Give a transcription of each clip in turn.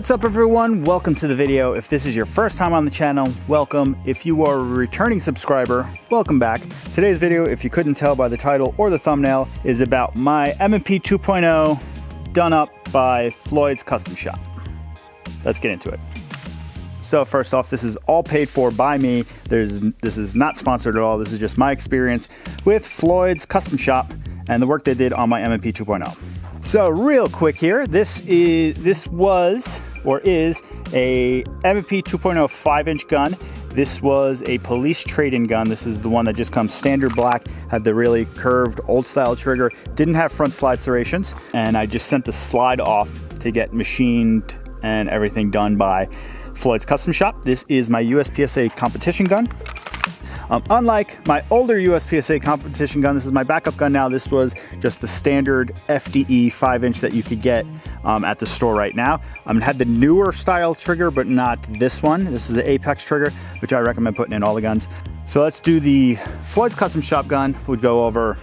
What's up everyone? Welcome to the video. If this is your first time on the channel, welcome. If you are a returning subscriber, welcome back. Today's video, if you couldn't tell by the title or the thumbnail, is about my M&P 2.0 done up by Floyds Custom Shop. Let's get into it. So first off, this is all paid for by me. This is not sponsored at all. This is just my experience with Floyds Custom Shop and the work they did on my M&P 2.0. So real quick here, this was a M&P 2.0 5-inch gun. This was a police trade-in gun. This is the one that just comes standard black, had the really curved old style trigger, didn't have front slide serrations, and I just sent the slide off to get machined and everything done by Floyds Custom Shop. This is my uspsa competition gun. Unlike my older uspsa competition gun, this is my backup gun now. This was just the standard FDE 5-inch that you could get at the store right now. It had the newer style trigger, but not this one. This is the Apex trigger, which I recommend putting in all the guns. So let's do the Floyds Custom Shop gun. We'd go over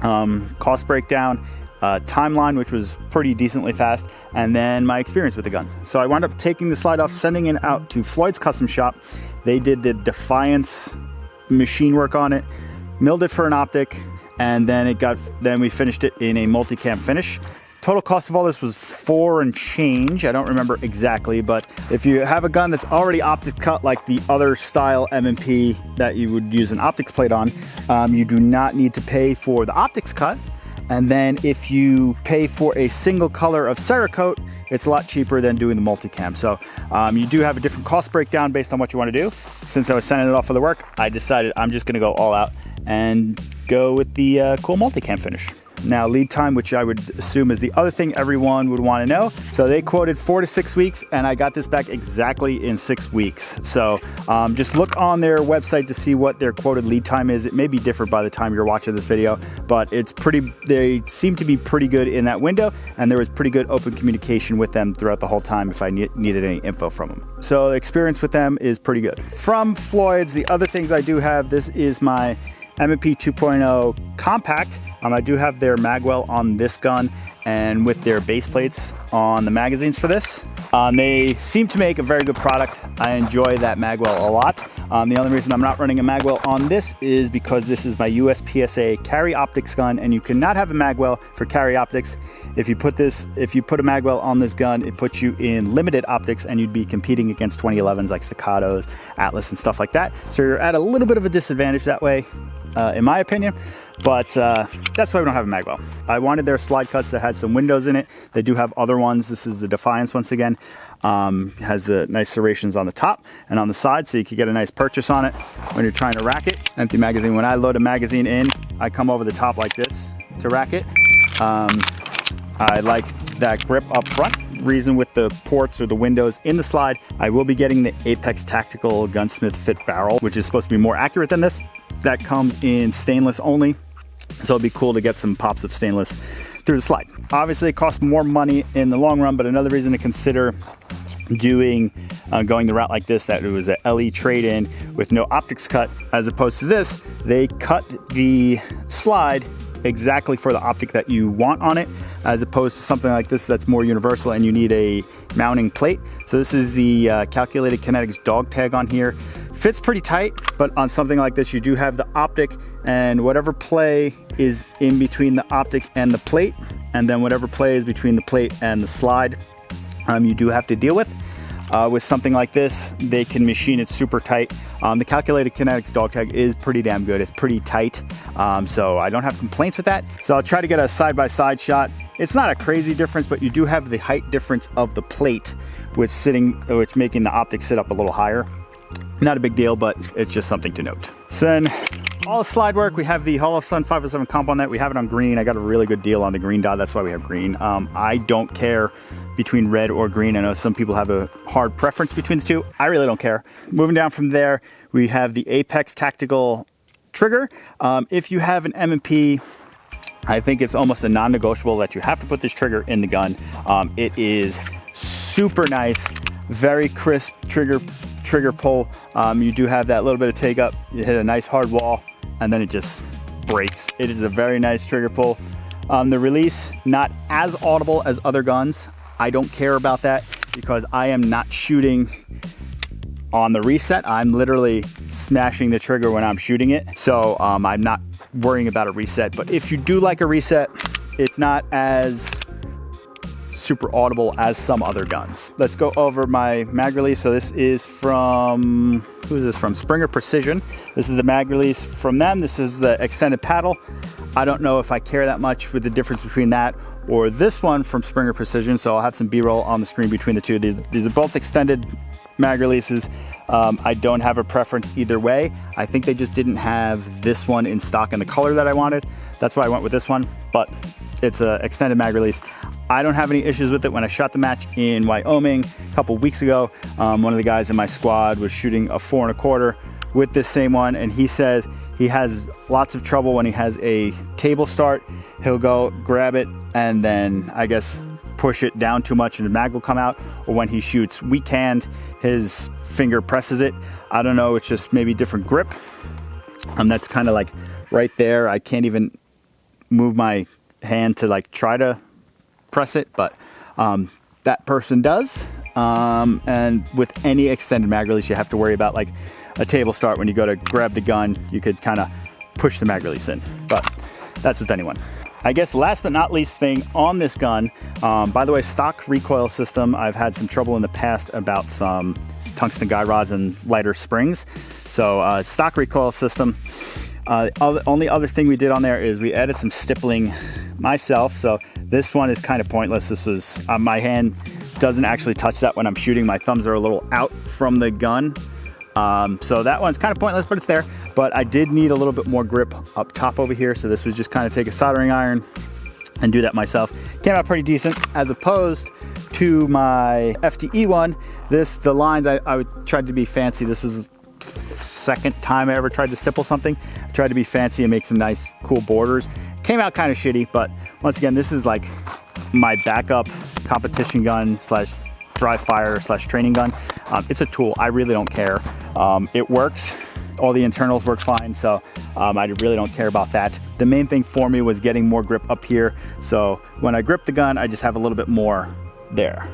cost breakdown, timeline, which was pretty decently fast, and then my experience with the gun. So I wound up taking the slide off, sending it out to Floyds Custom Shop. They did the Defiance machine work on it, milled it for an optic, and then we finished it in a multicam finish. Total cost of all this was $4 and change. I don't remember exactly, but if you have a gun that's already optic cut like the other style M&P that you would use an optics plate on, you do not need to pay for the optics cut. And then if you pay for a single color of Cerakote, it's a lot cheaper than doing the multicam. So you do have a different cost breakdown based on what you want to do. Since I was sending it off for the work, I decided I'm just gonna go all out and go with the cool multicam finish. Now lead time, which I would assume is the other thing everyone would want to know. So they quoted 4 to 6 weeks, and I got this back exactly in 6 weeks. So just look on their website to see what their quoted lead time is. It may be different by the time you're watching this video, but they seem to be pretty good in that window, and there was pretty good open communication with them throughout the whole time if I needed any info from them. So the experience with them is pretty good. From Floyds, the other things I do have, this is my M&P 2.0 compact. I do have their magwell on this gun and with their base plates on the magazines for this. They seem to make a very good product. I enjoy that magwell a lot. The only reason I'm not running a magwell on this is because this is my USPSA carry optics gun, and you cannot have a magwell for carry optics. If you put a magwell on this gun, it puts you in limited optics, and you'd be competing against 2011s like Staccatos, Atlas, and stuff like that. So you're at a little bit of a disadvantage that way, in my opinion. But that's why we don't have a magwell. I wanted their slide cuts that had some windows in it. They do have other ones. This is the Defiance once again. Has the nice serrations on the top and on the side, so you can get a nice purchase on it when you're trying to rack it. Empty magazine. When I load a magazine in, I come over the top like this to rack it. I like that grip up front. Reason with the ports or the windows in the slide, I will be getting the Apex Tactical Gunsmith Fit Barrel, which is supposed to be more accurate than this. That comes in stainless only, so it'd be cool to get some pops of stainless through the slide. Obviously it costs more money in the long run, but another reason to consider going the route like this, that it was a LE trade-in with no optics cut, as opposed to this, they cut the slide exactly for the optic that you want on it, as opposed to something like this that's more universal and you need a mounting plate. So this is the Calculated Kinetics dog tag on here. Fits pretty tight, but on something like this you do have the optic, and whatever play is in between the optic and the plate, and then whatever play is between the plate and the slide, you do have to deal with. With something like this, they can machine it super tight. The Calculated Kinetics dog tag is pretty damn good. It's pretty tight, so I don't have complaints with that. So I'll try to get a side-by-side shot. It's not a crazy difference, but you do have the height difference of the plate, which making the optic sit up a little higher. Not a big deal, but it's just something to note. So then, all the slide work, we have the Hall of Sun 507 comp on that. We have it on green. I got a really good deal on the green dot. That's why we have green. I don't care between red or green. I know some people have a hard preference between the two. I really don't care. Moving down from there, we have the Apex Tactical trigger. If you have an M&P, I think it's almost a non-negotiable that you have to put this trigger in the gun. It is super nice, very crisp trigger pull. You do have that little bit of take up. You hit a nice hard wall and then it just breaks. It is a very nice trigger pull. The release, not as audible as other guns. I don't care about that. because I am not shooting on the reset. I'm literally smashing the trigger when I'm shooting it. So I'm not worrying about a reset. But if you do like a reset, it's not as super audible as some other guns. Let's go over my mag release. So this is from, who is this from? Springer Precision. This is the mag release from them. This is the extended paddle. I don't know if I care that much with the difference between that or this one from Springer Precision, so I'll have some B-roll on the screen between the two. These are both extended mag releases. I don't have a preference either way. I think they just didn't have this one in stock in the color that I wanted. That's why I went with this one, but it's an extended mag release. I don't have any issues with it. When I shot the match in Wyoming a couple weeks ago, one of the guys in my squad was shooting a 4 1/4 with this same one, and he says he has lots of trouble when he has a table start. He'll go grab it and then I guess push it down too much and the mag will come out, or when he shoots weak hand, his finger presses it. I don't know, it's just maybe different grip. That's kind of like right there. I can't even move my hand to like try to press it, but that person does. And with any extended mag release, you have to worry about like a table start. When you go to grab the gun, you could kind of push the mag release in, but that's with anyone. I guess last but not least thing on this gun, by the way, stock recoil system. I've had some trouble in the past about some tungsten guide rods and lighter springs. So stock recoil system. Only other thing we did on there is we added some stippling myself. So this one is kind of pointless. This was, my hand doesn't actually touch that when I'm shooting. My thumbs are a little out from the gun. So that one's kind of pointless, but it's there. But I did need a little bit more grip up top over here. So this was just kind of take a soldering iron and do that myself. Came out pretty decent as opposed to my FDE one. The lines, I tried to be fancy. This was second time I ever tried to stipple something. I tried to be fancy and make some nice cool borders. Came out kind of shitty, but once again, this is like my backup competition gun slash dry fire slash training gun. It's a tool. I really don't care. It works. All the internals work fine, so I really don't care about that. The main thing for me was getting more grip up here, so when I grip the gun, I just have a little bit more there.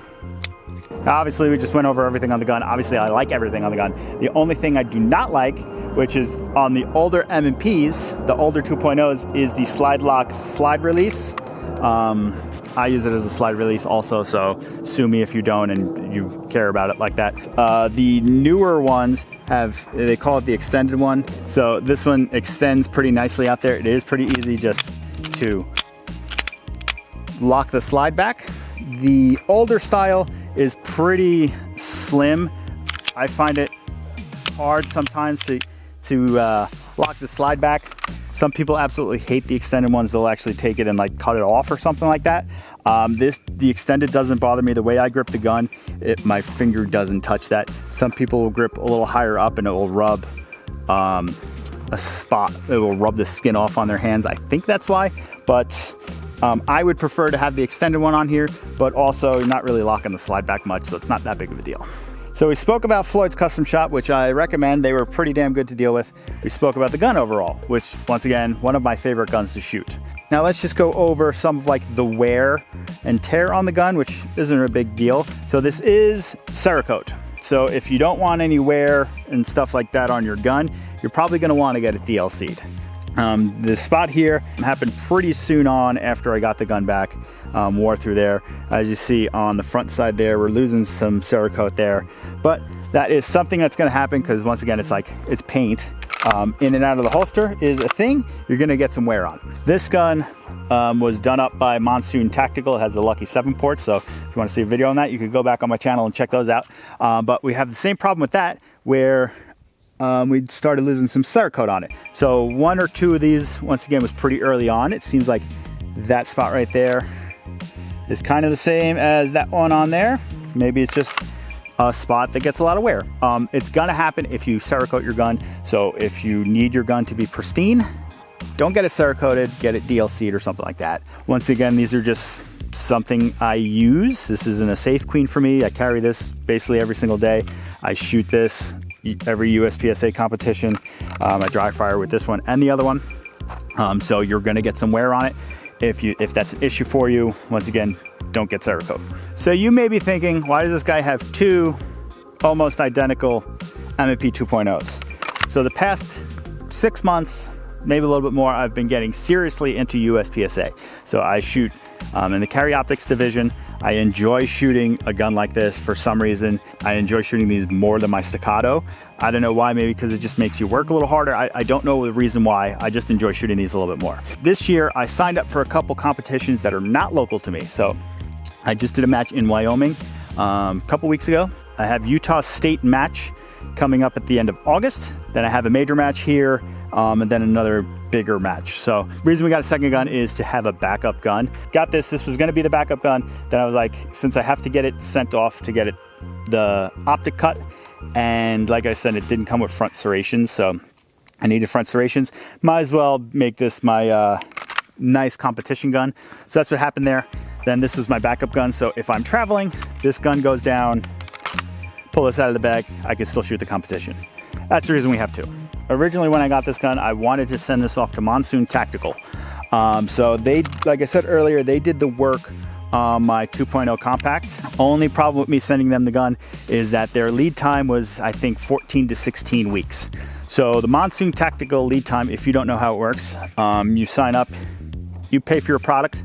Obviously, we just went over everything on the gun. Obviously, I like everything on the gun. The only thing I do not like, which is on the older M&Ps, the older 2.0s, is the slide lock slide release. I use it as a slide release also, so sue me if you don't and you care about it like that. The newer ones they call it the extended one. So this one extends pretty nicely out there. It is pretty easy just to lock the slide back. The older style is pretty slim. I find it hard sometimes to lock the slide back. Some people absolutely hate the extended ones. They'll actually take it and like cut it off or something like that. The extended doesn't bother me. The way I grip the gun, my finger doesn't touch that. Some people will grip a little higher up and it will rub a spot. It will rub the skin off on their hands. I think that's why, but I would prefer to have the extended one on here, but also you're not really locking the slide back much, so it's not that big of a deal. So we spoke about Floyds Custom Shop, which I recommend. They were pretty damn good to deal with. We spoke about the gun overall, which once again, one of my favorite guns to shoot. Now let's just go over some of like the wear and tear on the gun, which isn't a big deal. So this is Cerakote. So if you don't want any wear and stuff like that on your gun, you're probably gonna wanna get it DLC'd. The spot here happened pretty soon on after I got the gun back, wore through there. As you see on the front side there, we're losing some Cerakote there, but that is something that's going to happen because once again, it's paint. In and out of the holster is a thing. You're going to get some wear on it. This gun was done up by Monsoon Tactical. It has the Lucky 7 ports, so if you want to see a video on that, you can go back on my channel and check those out. But we have the same problem with that where we started losing some Cerakote on it. So one or two of these, once again, was pretty early on. It seems like that spot right there is kind of the same as that one on there. Maybe it's just a spot that gets a lot of wear. It's gonna happen if you Cerakote your gun. So if you need your gun to be pristine, don't get it Cerakoted, get it DLC'd or something like that. Once again, these are just something I use. This isn't a safe queen for me. I carry this basically every single day. I shoot this every USPSA competition. I dry fire with this one and the other one. So you're gonna get some wear on it. If that's an issue for you, once again, don't get Cerakote. So you may be thinking, why does this guy have two almost identical M&P 2.0s? So the past 6 months, maybe a little bit more, I've been getting seriously into USPSA. So I shoot in the carry optics division. I enjoy shooting a gun like this for some reason. I enjoy shooting these more than my staccato. I don't know why, maybe because it just makes you work a little harder. I don't know the reason why. I just enjoy shooting these a little bit more. This year, I signed up for a couple competitions that are not local to me. So I just did a match in Wyoming a couple weeks ago. I have Utah State match coming up at the end of August. Then I have a major match here, and then another bigger match. So the reason we got a second gun is to have a backup gun. Got this was gonna be the backup gun. Then I was like, since I have to get it sent off to get it the optic cut, and like I said, it didn't come with front serrations, so I needed front serrations. Might as well make this my nice competition gun. So that's what happened there. Then this was my backup gun. So if I'm traveling, this gun goes down, pull this out of the bag, I can still shoot the competition. That's the reason we have two. Originally, when I got this gun, I wanted to send this off to Monsoon Tactical. So they, like I said earlier, they did the work on my 2.0 compact. Only problem with me sending them the gun is that their lead time was, I think, 14 to 16 weeks. So the Monsoon Tactical lead time, if you don't know how it works, you sign up, you pay for your product,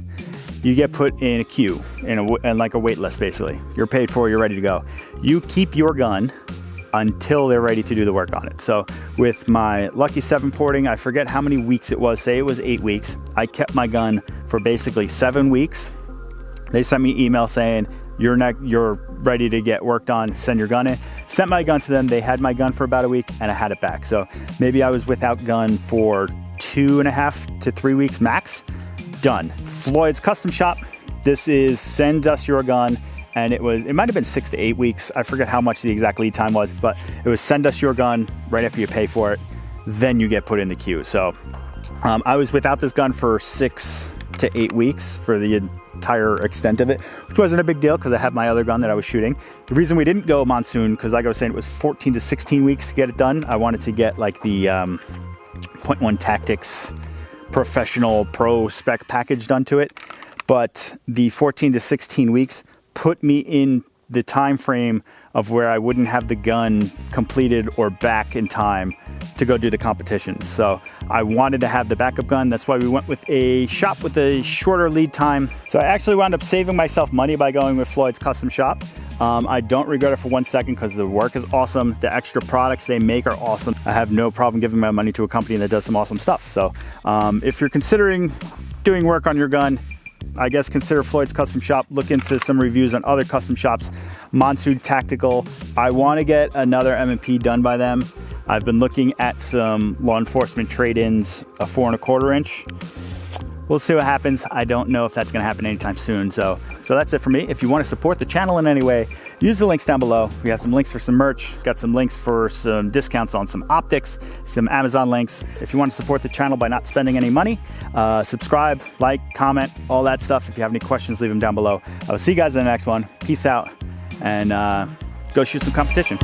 you get put in a queue, in like a wait list basically. You're paid for, you're ready to go. You keep your gun until they're ready to do the work on it. So with my Lucky 7 porting, I forget how many weeks it was, say it was 8 weeks. I kept my gun for basically 7 weeks. They sent me an email saying, you're ready to get worked on, send your gun in. Sent my gun to them, they had my gun for about a week and I had it back. So maybe I was without gun for 2.5 to 3 weeks max. Done. Floyds Custom Shop, this is send us your gun. And it might have been 6 to 8 weeks. I forget how much the exact lead time was, but it was send us your gun right after you pay for it, then you get put in the queue. So I was without this gun for 6 to 8 weeks for the entire extent of it, which wasn't a big deal because I had my other gun that I was shooting. The reason we didn't go Monsoon, because like I was saying, it was 14 to 16 weeks to get it done. I wanted to get like the .1 Tactics professional pro spec package done to it. But the 14 to 16 weeks put me in the time frame of where I wouldn't have the gun completed or back in time to go do the competitions. So I wanted to have the backup gun. That's why we went with a shop with a shorter lead time. So I actually wound up saving myself money by going with Floyds Custom Shop. I don't regret it for 1 second because the work is awesome. The extra products they make are awesome. I have no problem giving my money to a company that does some awesome stuff. So if you're considering doing work on your gun, I guess consider Floyds Custom Shop. Look into some reviews on other custom shops. Monsoon Tactical. I want to get another M&P done by them. I've been looking at some law enforcement trade-ins, a 4 1/4 inch. We'll see what happens. I don't know if that's going to happen anytime soon. So that's it for me. If you want to support the channel in any way, use the links down below. We have some links for some merch, got some links for some discounts on some optics, some Amazon links. If you want to support the channel by not spending any money, subscribe, like, comment, all that stuff. If you have any questions, leave them down below. I will see you guys in the next one. Peace out, and go shoot some competition.